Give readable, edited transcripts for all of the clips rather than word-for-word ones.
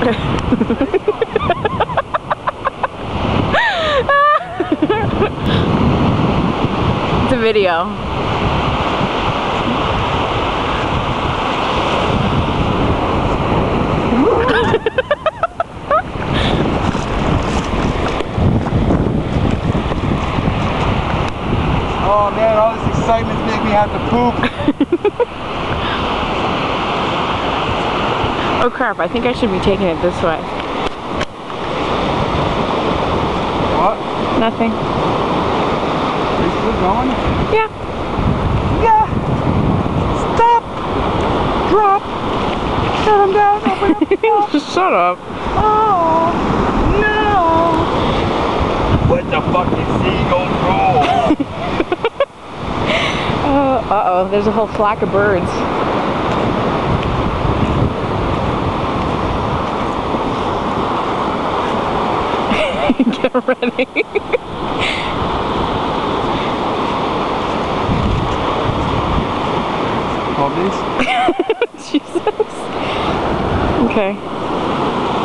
It's a video. Oh man, all this excitement's making me have to poop. Oh crap, I think I should be taking it this way. What? Nothing. Are you still going? Yeah. Yeah. Stop. Drop. Shut him down. Open up. Just shut up. Oh no. What the fuck is seagull roll? Uh-oh, there's a whole flock of birds. Get ready. All these? Jesus. Okay.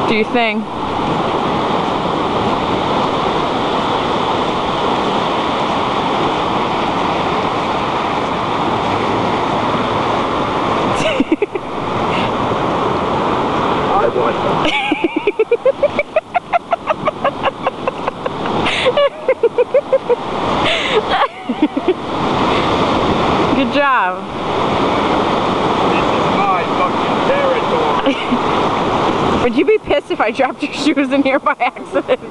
Do your thing. I want them. Good job. This is my fucking territory. Would you be pissed if I dropped your shoes in here by accident?